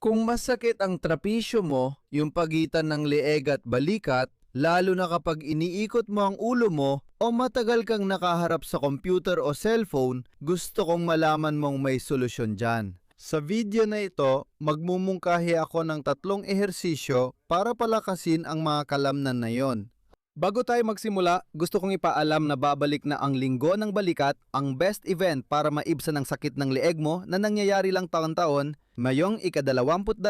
Kung masakit ang trapisyo mo, yung pagitan ng leeg at balikat, lalo na kapag iniikot mo ang ulo mo o matagal kang nakaharap sa computer o cellphone, gusto kong malaman mong may solusyon dyan. Sa video na ito, magmumungkahi ako ng 3 ehersisyo para palakasin ang mga kalamnan na yon. Bago tayo magsimula, gusto kong ipaalam na babalik na ang Linggo ng Balikat, ang best event para maibsan ang sakit ng leeg mo na nangyayari lang taon-taon, mayong ika-22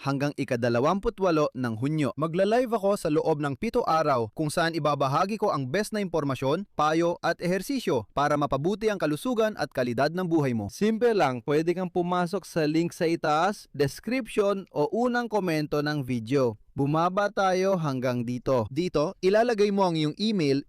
hanggang ika-28 ng Hunyo. Magla-live ako sa loob ng 7 araw kung saan ibabahagi ko ang best na impormasyon, payo at ehersisyo para mapabuti ang kalusugan at kalidad ng buhay mo. Simple lang, pwede kang pumasok sa link sa itaas, description o unang komento ng video. Bumaba tayo hanggang dito. Dito, ilalagay mo ang iyong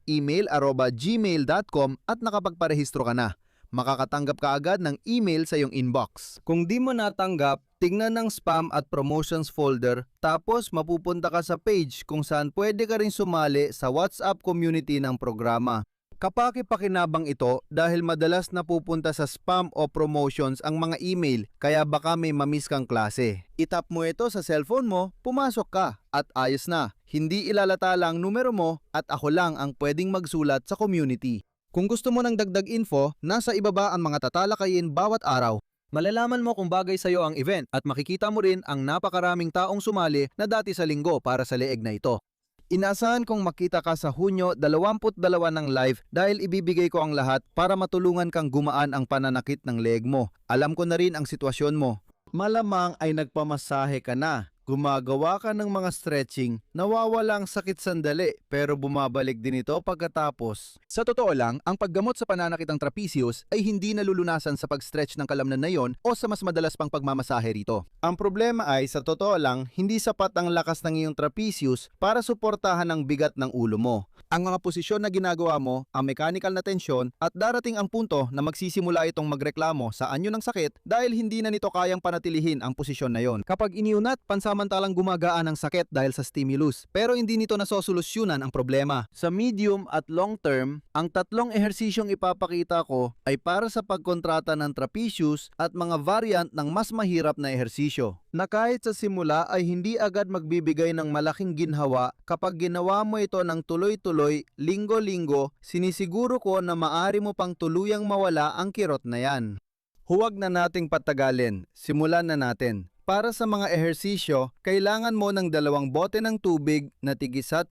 email@gmail.com at nakapagparehistro ka na. Makakatanggap ka agad ng email sa iyong inbox. Kung di mo natanggap, tingnan ng spam at promotions folder, tapos mapupunta ka sa page kung saan pwede ka rin sumali sa WhatsApp community ng programa. Kapaki-pakinabang ito dahil madalas napupunta sa spam o promotions ang mga email, kaya baka may mamiss kang klase. Itap mo ito sa cellphone mo, pumasok ka at ayos na. Hindi ilalata lang numero mo at ako lang ang pwedeng magsulat sa community. Kung gusto mo ng dagdag info, nasa ibaba ang mga tatalakayin bawat araw. Malalaman mo kung bagay sa iyo ang event at makikita mo rin ang napakaraming taong sumali na dati sa linggo para sa leeg na ito. Inaasahan kong makita ka sa Hunyo 22 ng live dahil ibibigay ko ang lahat para matulungan kang gumaan ang pananakit ng leeg mo. Alam ko na rin ang sitwasyon mo. Malamang ay nagpamasahe ka na. Gumagawa ka ng mga stretching, nawawala ang sakit sandali pero bumabalik din ito pagkatapos. Sa totoo lang, ang paggamot sa pananakit ng trapezius ay hindi nalulunasan sa pag-stretch ng kalamnan na yon o sa mas madalas pang pagmamasahe rito. Ang problema ay sa totoo lang, hindi sapat ang lakas ng iyong trapezius para suportahan ang bigat ng ulo mo. Ang mga posisyon na ginagawa mo, ang mechanical na tensyon at darating ang punto na magsisimula itong magreklamo sa anyo ng sakit dahil hindi na nito kayang panatilihin ang posisyon na yon. Kapag iniunat, pansamantalang gumagaan ang sakit dahil sa stimulus, pero hindi nito nasosolusyonan ang problema. Sa medium at long term, ang 3 ehersisyong ipapakita ko ay para sa pagkontrata ng trapezius at mga variant ng mas mahirap na ehersisyo na kahit sa simula ay hindi agad magbibigay ng malaking ginhawa. Kapag ginawa mo ito ng tuloy-tuloy, linggo-linggo, sinisiguro ko na maaari mo pang tuluyang mawala ang kirot na yan. Huwag na nating patagalin, simulan na natin. Para sa mga ehersisyo, kailangan mo ng 2 bote ng tubig na tig-1.5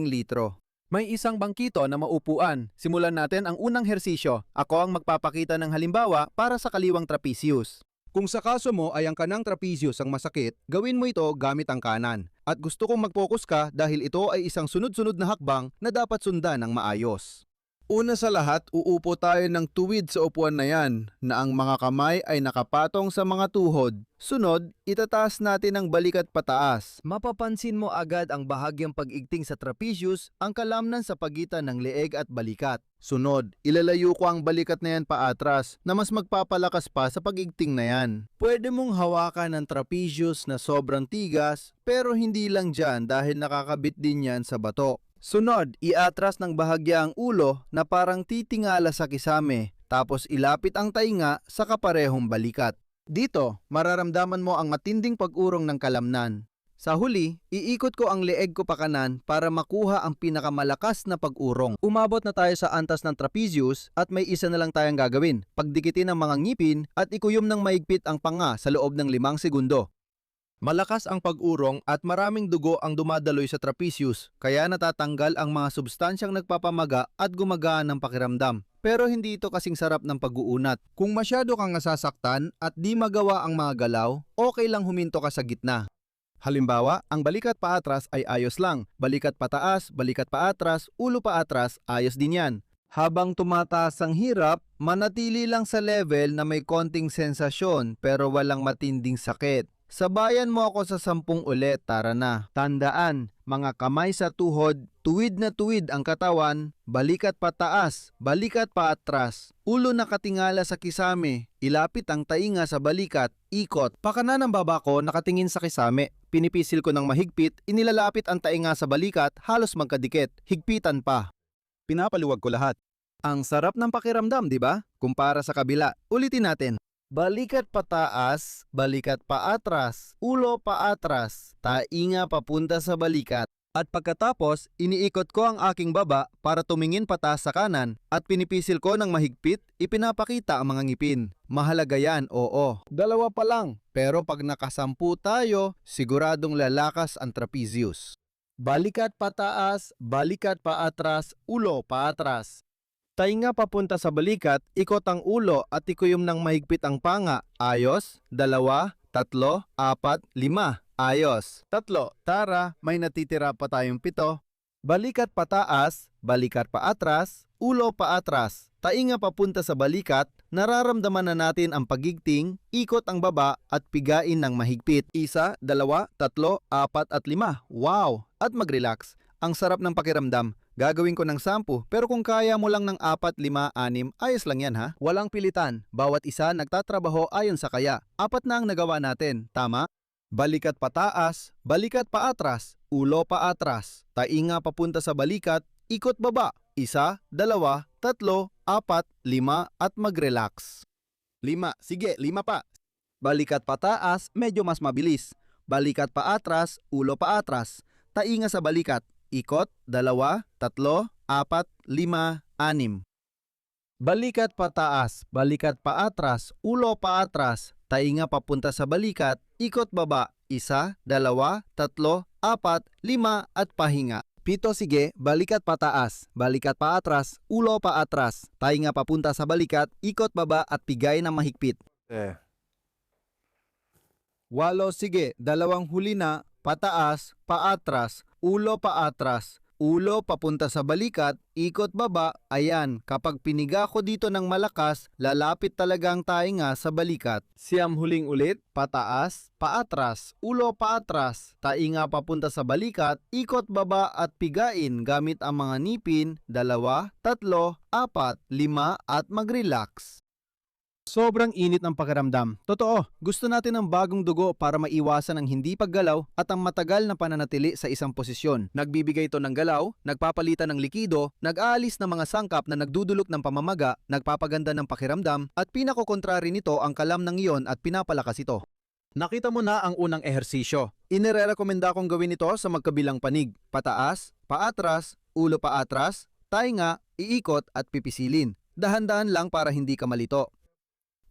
litro. May isang bangkito na maupuan. Simulan natin ang unang ehersisyo. Ako ang magpapakita ng halimbawa para sa kaliwang trapezius. Kung sa kaso mo ay ang kanang trapezius ang masakit, gawin mo ito gamit ang kanan. At gusto kong mag-focus ka dahil ito ay isang sunod-sunod na hakbang na dapat sundan ng maayos. Una sa lahat, uupo tayo ng tuwid sa upuan na yan, na ang mga kamay ay nakapatong sa mga tuhod. Sunod, itataas natin ang balikat pataas. Mapapansin mo agad ang bahagyang pag-igting sa trapezius, ang kalamnan sa pagitan ng leeg at balikat. Sunod, ilalayo ko ang balikat na yan paatras na mas magpapalakas pa sa pag-igting na yan. Pwede mong hawakan ang trapezius na sobrang tigas, pero hindi lang dyan dahil nakakabit din yan sa bato. Sunod, iatras ng bahagya ang ulo na parang titingala sa kisame, tapos ilapit ang tainga sa kaparehong balikat. Dito, mararamdaman mo ang matinding pag-urong ng kalamnan. Sa huli, iikot ko ang leeg ko pakanan para makuha ang pinakamalakas na pag-urong. Umabot na tayo sa antas ng trapezius at may isa na lang tayong gagawin. Pagdikitin ang mga ngipin at ikuyom ng maigpit ang panga sa loob ng 5 segundo. Malakas ang pag-urong at maraming dugo ang dumadaloy sa trapezius, kaya natatanggal ang mga substansyang nagpapamaga at gumagaan ng pakiramdam. Pero hindi ito kasing sarap ng pag-uunat. Kung masyado kang nasasaktan at di magawa ang mga galaw, okay lang huminto ka sa gitna. Halimbawa, ang balikat paatras ay ayos lang, balikat pataas, balikat paatras, ulo paatras, ayos din yan. Habang tumataas ang hirap, manatili lang sa level na may konting sensasyon pero walang matinding sakit. Sabayan mo ako sa 10 ulit, tara na. Tandaan, mga kamay sa tuhod, tuwid na tuwid ang katawan, balikat pataas, balikat paatras, ulo nakatingala sa kisame, ilapit ang tainga sa balikat, ikot. Pakanan ng baba ko nakatingin sa kisame, pinipisil ko ng mahigpit, inilalapit ang tainga sa balikat, halos magkadikit, higpitan pa. Pinapaliwag ko lahat. Ang sarap ng pakiramdam, di ba? Kumpara sa kabila, ulitin natin. Balikat pataas, balikat paatras, ulo paatras, tainga papunta sa balikat. At pagkatapos, iniikot ko ang aking baba para tumingin pataas sa kanan at pinipisil ko ng mahigpit, ipinapakita ang mga ngipin. Mahalaga yan, oo. Dalawa pa lang, pero pag nakasampu tayo, siguradong lalakas ang trapezius. Balikat pataas, balikat paatras, ulo paatras. Tainga papunta sa balikat, ikot ang ulo at ikuyom ng mahigpit ang panga. Ayos, 2, 3, 4, 5. Ayos. 3. Tara, may natitira pa tayong 7. Balikat pataas, balikat paatras, ulo paatras. Tainga papunta sa balikat, nararamdaman na natin ang pagigting, ikot ang baba at pigain ng mahigpit. 1, 2, 3, 4 at 5. Wow! At mag-relax. Ang sarap ng pakiramdam. Gagawin ko ng 10, pero kung kaya mo lang ng 4, 5, 6, ayos lang yan ha. Walang pilitan. Bawat isa nagtatrabaho ayon sa kaya. 4 na ang nagawa natin, tama? Balikat pataas, balikat paatras, ulo paatras. Tainga papunta sa balikat, ikot baba. 1, 2, 3, 4, 5 at mag-relax. 5, sige 5 pa. Balikat pataas, medyo mas mabilis. Balikat paatras, ulo paatras. Tainga sa balikat. Ikot, 2, 3, 4, 5, 6. Balikat pataas, balikat paatras, ulo paatras, tainga papunta sa balikat, ikot baba, 1, 2, 3, 4, 5 at pahinga. 7, sige, balikat pataas, balikat paatras, ulo paatras, tainga papunta sa balikat, ikot baba at pigay ng mahigpit. 8, sige, 2 huli na, pataas, paatras, ulo paatras, ulo papunta sa balikat, ikot baba, ayan, kapag piniga ko dito ng malakas, lalapit talaga ang tainga sa balikat. 9 huling ulit, pataas, paatras, ulo paatras, tainga papunta sa balikat, ikot baba at pigain gamit ang mga ngipin, 2, 3, 4, 5 at mag-relax. Sobrang init ng pakiramdam. Totoo, gusto natin ng bagong dugo para maiwasan ang hindi paggalaw at ang matagal na pananatili sa isang posisyon. Nagbibigay ito ng galaw, nagpapalitan ng likido, nag-aalis ng mga sangkap na nagdudulot ng pamamaga, nagpapaganda ng pakiramdam, at pinakokontrari nito ang kalam ng iyon at pinapalakas ito. Nakita mo na ang unang ehersisyo. Inirekomenda kong gawin ito sa magkabilang panig. Pataas, paatras, ulo paatras, tainga, iikot at pipisilin. Dahan-dahan lang para hindi ka malito.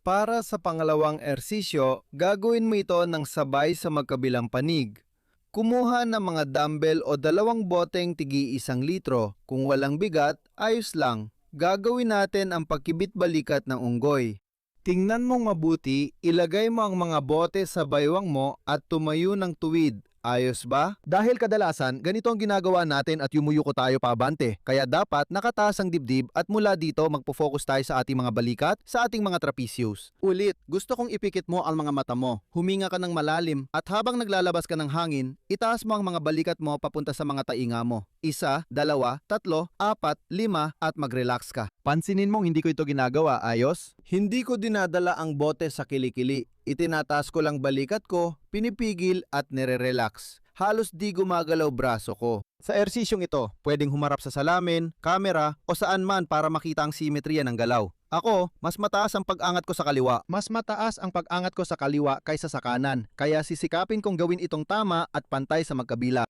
Para sa pangalawang ehersisyo, gagawin mo ito ng sabay sa magkabilang panig. Kumuha ng mga dumbbell o 2 boteng tigi 1 litro. Kung walang bigat, ayos lang. Gagawin natin ang pagkibit balikat ng unggoy. Tingnan mong mabuti, ilagay mo ang mga bote sa baywang mo at tumayo ng tuwid. Ayos ba? Dahil kadalasan, ganito ang ginagawa natin at yumuyuko tayo pabante. Kaya dapat nakataas ang dibdib at mula dito magpo-focus tayo sa ating mga balikat, sa ating mga trapezius. Ulit, gusto kong ipikit mo ang mga mata mo. Huminga ka ng malalim at habang naglalabas ka ng hangin, itaas mo ang mga balikat mo papunta sa mga tainga mo. 1, 2, 3, 4, 5 at mag-relax ka. Pansinin mong hindi ko ito ginagawa, ayos? Hindi ko dinadala ang bote sa kilikili. Itinataas ko lang balikat ko, pinipigil at nire-relax. Halos di gumagalaw braso ko. Sa ehersisyong ito, pwedeng humarap sa salamin, kamera o saan man para makita ang simetriya ng galaw. Ako, mas mataas ang pag-angat ko sa kaliwa. Mas mataas ang pag-angat ko sa kaliwa kaysa sa kanan. Kaya sisikapin kong gawin itong tama at pantay sa magkabila.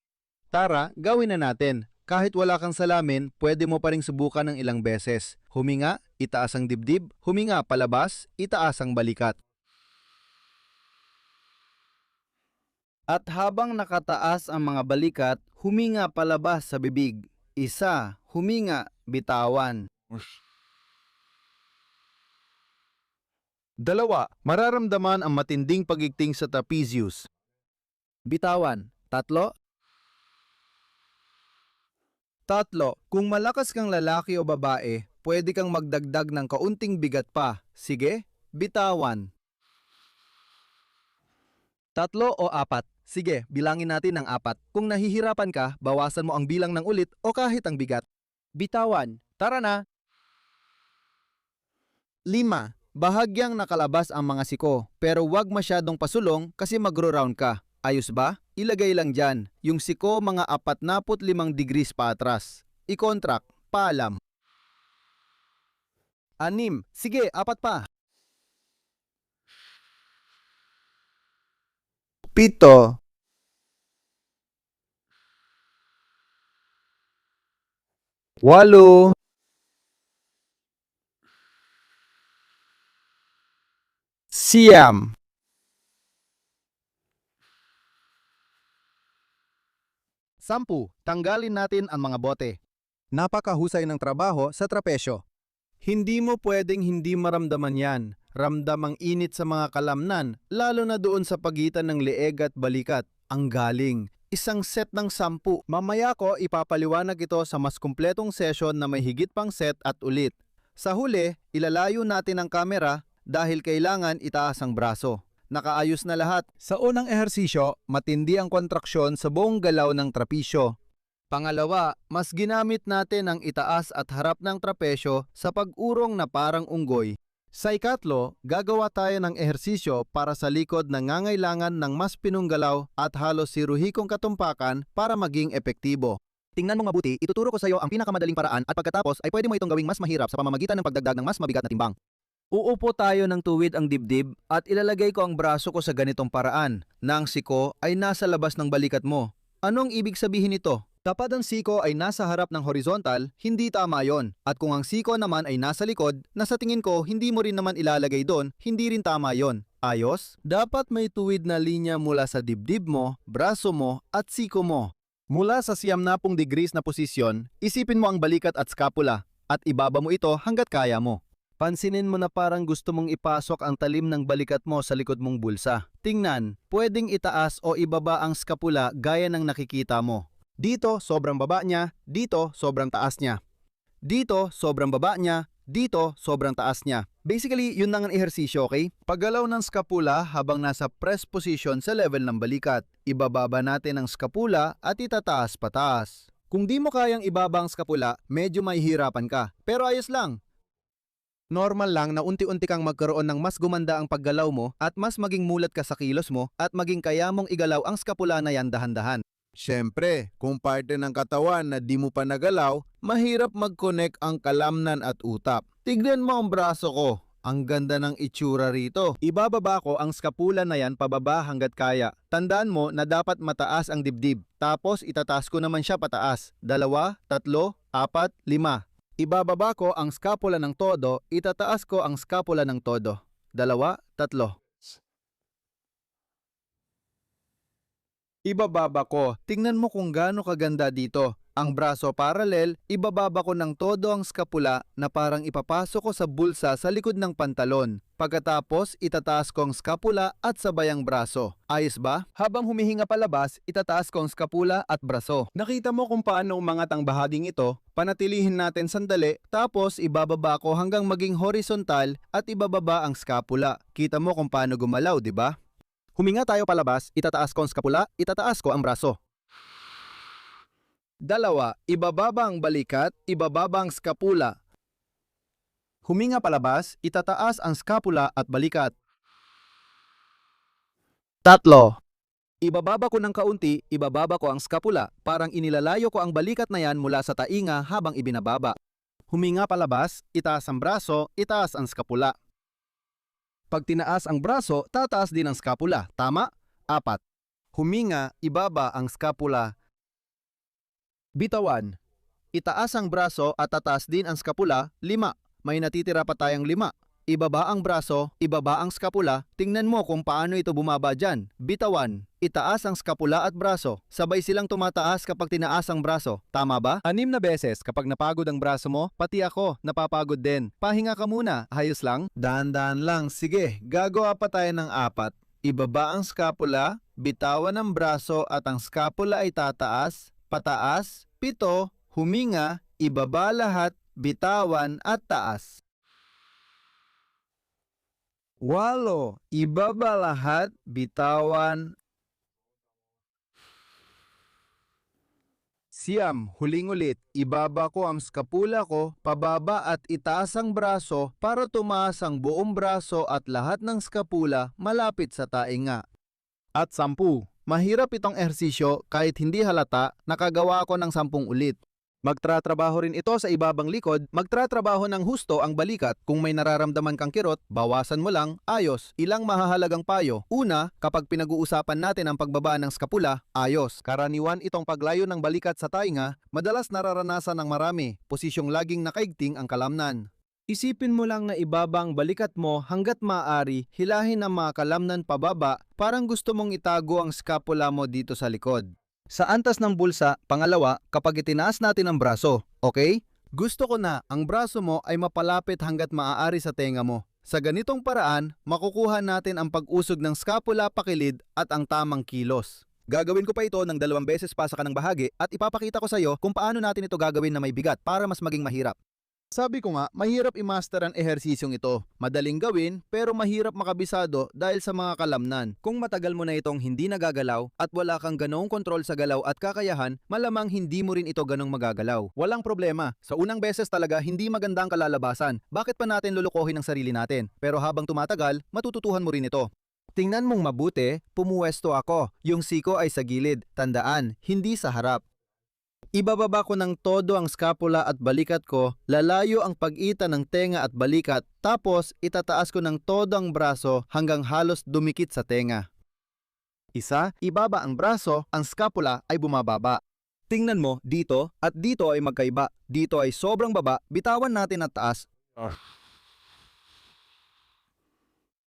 Tara, gawin na natin. Kahit wala kang salamin, pwede mo pa ring subukan ng ilang beses. Huminga, itaas ang dibdib. Huminga palabas, itaas ang balikat. At habang nakataas ang mga balikat, huminga palabas sa bibig. 1, huminga, bitawan. 2, mararamdaman ang matinding pagigting sa trapezius. Bitawan. 3, kung malakas kang lalaki o babae, pwede kang magdagdag ng kaunting bigat pa. Sige, bitawan. 3 o 4. Sige, bilangin natin ng 4. Kung nahihirapan ka, bawasan mo ang bilang ng ulit o kahit ang bigat. Bitawan. Tara na. 5. Bahagyang nakalabas ang mga siko, pero wag masyadong pasulong kasi magro-round ka. Ayos ba? Ilagay lang dyan, yung siko mga 45 degrees paatras. I-contract, paalam. 6. Sige, 4 pa. 7, 8, 9. 10. Tanggalin natin ang mga bote. Napakahusay ng trabaho sa trapesyo. Hindi mo pwedeng hindi maramdaman yan. Ramdam ang init sa mga kalamnan, lalo na doon sa pagitan ng leeg at balikat. Ang galing. Isang set ng 10. Mamaya ko ipapaliwanag ito sa mas kumpletong session na may higit pang set at ulit. Sa huli, ilalayo natin ang kamera dahil kailangan itaas ang braso. Nakaayos na lahat. Sa unang ehersisyo, matindi ang kontraksyon sa buong galaw ng trapisyo. Pangalawa, mas ginamit natin ang itaas at harap ng trapesyo sa pag-urong na parang unggoy. Sa ikatlo, gagawa tayo ng ehersisyo para sa likod na ngangailangan ng mas pinunggalaw at halos siruhikong katumpakan para maging epektibo. Tingnan mo mabuti, ituturo ko sa iyo ang pinakamadaling paraan at pagkatapos ay pwede mo itong gawing mas mahirap sa pamamagitan ng pagdagdag ng mas mabigat na timbang. Uupo tayo ng tuwid ang dibdib at ilalagay ko ang braso ko sa ganitong paraan na ang siko ay nasa labas ng balikat mo. Anong ibig sabihin nito? Kapag ang siko ay nasa harap ng horizontal, hindi tama yon. At kung ang siko naman ay nasa likod, na sa tingin ko hindi mo rin naman ilalagay doon, hindi rin tama yon. Ayos? Dapat may tuwid na linya mula sa dibdib mo, braso mo at siko mo. Mula sa 90 degrees na posisyon, isipin mo ang balikat at scapula at ibaba mo ito hanggat kaya mo. Pansinin mo na parang gusto mong ipasok ang talim ng balikat mo sa likod mong bulsa. Tingnan, pwedeng itaas o ibaba ang scapula gaya ng nakikita mo. Dito, sobrang baba niya. Dito, sobrang taas niya. Dito, sobrang baba niya. Dito, sobrang taas niya. Basically, yun lang ang ehersisyo, okay? Paggalaw ng scapula habang nasa press position sa level ng balikat. Ibababa natin ang scapula at itataas pataas. Kung di mo kayang ibaba ang scapula, medyo mahihirapan ka. Pero ayos lang. Normal lang na unti-unti kang magkaroon ng mas gumanda ang paggalaw mo at mas maging mulat ka sa kilos mo at maging kaya mong igalaw ang skapula na yan dahan-dahan. Siyempre, kung parte ng katawan na di mo pa nagalaw, mahirap mag-connect ang kalamnan at utap. Tignan mo ang braso ko. Ang ganda ng itsura rito. Ibababa ko ang skapula na yan pababa hanggat kaya. Tandaan mo na dapat mataas ang dibdib. Tapos itataas ko naman siya pataas. 2, 3, 4, 5. Ibababa ko ang scapula ng todo, itataas ko ang scapula ng todo. 2, 3. Ibababa ko. Tingnan mo kung gaano kaganda dito. Ang braso parallel, ibababa ko ng todo ang skapula na parang ipapasok ko sa bulsa sa likod ng pantalon. Pagkatapos, itataas ko ang skapula at sabay ang braso. Ayos ba? Habang humihinga palabas, itataas ko ang skapula at braso. Nakita mo kung paano umangat ang bahaging ito? Panatilihin natin sandali, tapos ibababa ko hanggang maging horizontal at ibababa ang skapula. Kita mo kung paano gumalaw, di ba? Huminga tayo palabas, itataas ko ang skapula, itataas ko ang braso. 2, ibababa ang balikat, ibababa ang skapula. Huminga palabas, itataas ang skapula at balikat. 3, ibababa ko ng kaunti, ibababa ko ang skapula. Parang inilalayo ko ang balikat na yan mula sa tainga habang ibinababa. Huminga palabas, itaas ang braso, itaas ang skapula. Pag tinaas ang braso, tataas din ang skapula. Tama? 4, huminga, ibaba ang skapula. Bitawan. Itaas ang braso at tataas din ang skapula. 5. May natitira pa tayong 5. Ibaba ang braso, ibaba ang skapula. Tingnan mo kung paano ito bumaba dyan. Bitawan. Itaas ang skapula at braso. Sabay silang tumataas kapag tinaas ang braso. Tama ba? 6 na beses kapag napagod ang braso mo, pati ako napapagod din. Pahinga ka muna. Ayos lang? Dahan-dahan lang. Sige, gagawa pa tayo ng 4. Ibaba ang skapula, bitawan ang braso at ang skapula ay tataas, pataas. 7, huminga, ibaba lahat, bitawan at taas. 8, ibaba lahat, bitawan. 9, huling ulit, ibaba ko ang skapula ko, pababa at itaas ang braso para tumaas ang buong braso at lahat ng skapula malapit sa tainga. At 10. Mahirap itong ehersisyo kahit hindi halata, nakagawa ako ng 10 ulit. Magtratrabaho rin ito sa ibabang likod, magtratrabaho ng husto ang balikat. Kung may nararamdaman kang kirot, bawasan mo lang, ayos. Ilang mahahalagang payo. Una, kapag pinag-uusapan natin ang pagbaba ng skapula, ayos. Karaniwan itong paglayo ng balikat sa tainga, madalas nararanasan ng marami, posisyong laging nakaigting ang kalamnan. Isipin mo lang na ibaba ang balikat mo hanggat maaari, hilahin ang mga kalamnan pababa, parang gusto mong itago ang skapula mo dito sa likod. Sa antas ng bulsa, pangalawa, kapag itinaas natin ang braso, okay? Gusto ko na ang braso mo ay mapalapit hanggat maaari sa tenga mo. Sa ganitong paraan, makukuha natin ang pag-usog ng skapula pakilid at ang tamang kilos. Gagawin ko pa ito ng 2 beses pa sa kanang bahagi at ipapakita ko sa iyo kung paano natin ito gagawin na may bigat para mas maging mahirap. Sabi ko nga, mahirap i-master ang ehersisyong ito. Madaling gawin pero mahirap makabisado dahil sa mga kalamnan. Kung matagal mo na itong hindi nagagalaw at wala kang ganong kontrol sa galaw at kakayahan, malamang hindi mo rin ito ganong magagalaw. Walang problema. Sa unang beses talaga hindi maganda ang kalalabasan. Bakit pa natin lulukohin ang sarili natin? Pero habang tumatagal, matututuhan mo rin ito. Tingnan mong mabuti, pumuwesto ako. Yung siko ay sa gilid. Tandaan, hindi sa harap. Ibababa ko ng todo ang skapula at balikat ko, lalayo ang pagitan ng tenga at balikat, tapos itataas ko ng todo ang braso hanggang halos dumikit sa tenga. Isa, ibaba ang braso, ang skapula ay bumababa. Tingnan mo, dito at dito ay magkaiba. Dito ay sobrang baba, bitawan natin at taas.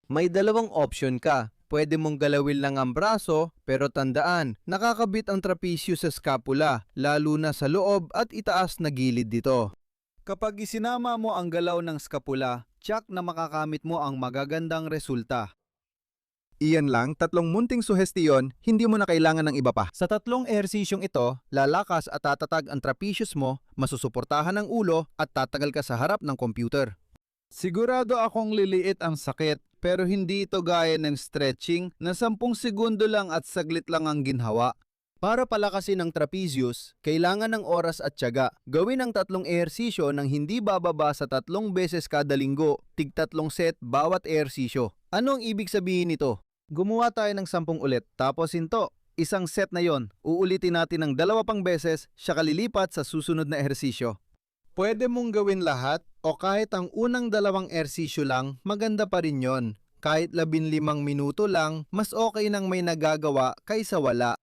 May dalawang option ka. Pwede mong galawin lang ang braso, pero tandaan, nakakabit ang trapezius sa scapula, lalo na sa loob at itaas na gilid dito. Kapag isinama mo ang galaw ng scapula, tiyak na makakamit mo ang magagandang resulta. Iyan lang, 3 munting suhestiyon, hindi mo na kailangan ng iba pa. Sa 3 ehersisyong ito, lalakas at tatatag ang trapezius mo, masusuportahan ang ulo at tatagal ka sa harap ng computer. Sigurado akong liliit ang sakit, pero hindi ito gaya ng stretching na 10 segundo lang at saglit lang ang ginhawa. Para palakasin ang trapezius, kailangan ng oras at tiyaga. Gawin ang 3 ehersisyo nang hindi bababa sa 3 beses kada linggo, tig 3 set bawat ehersisyo. Ano ang ibig sabihin nito? Gumawa tayo ng 10 ulit, tapos hinto. Isang set na yon, uulitin natin ng 2 pang beses, siya kalilipat sa susunod na ehersisyo. Pwede mong gawin lahat o kahit ang unang 2 ehersisyo lang, maganda pa rin yon. Kahit 15 minuto lang, mas okay nang may nagagawa kaysa wala.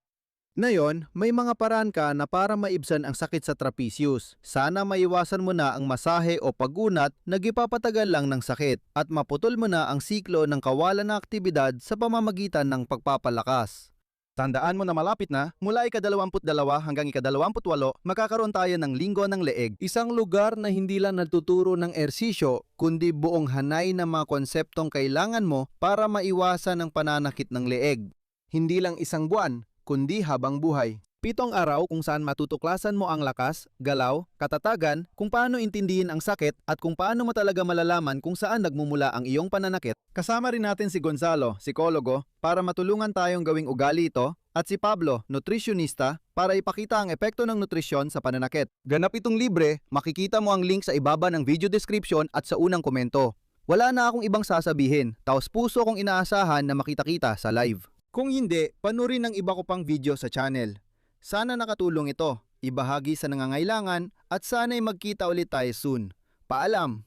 Ngayon, may mga paraan ka na para maibsan ang sakit sa trapezius. Sana maiwasan mo na ang masahe o pagunat na gipapatagal lang ng sakit at maputol mo na ang siklo ng kawalan na aktibidad sa pamamagitan ng pagpapalakas. Tandaan mo na malapit na, mula ika-22 hanggang ika-28, magkakaroon tayo ng linggo ng leeg. Isang lugar na hindi lang nagtuturo ng ehersisyo, kundi buong hanay ng mga konseptong kailangan mo para maiwasan ang pananakit ng leeg. Hindi lang isang buwan, kundi habang buhay. 7 araw kung saan matutuklasan mo ang lakas, galaw, katatagan, kung paano intindihin ang sakit at kung paano mo talaga malalaman kung saan nagmumula ang iyong pananakit. Kasama rin natin si Gonzalo, psikologo, para matulungan tayong gawing ugali ito, at si Pablo, nutrisyonista, para ipakita ang epekto ng nutrisyon sa pananakit. Ganap itong libre, makikita mo ang link sa ibaba ng video description at sa unang komento. Wala na akong ibang sasabihin, taos puso kong inaasahan na makita-kita sa live. Kung hindi, panurin ang iba ko pang video sa channel. Sana nakatulong ito, ibahagi sa nangangailangan at sana'y magkita ulit tayo soon. Paalam!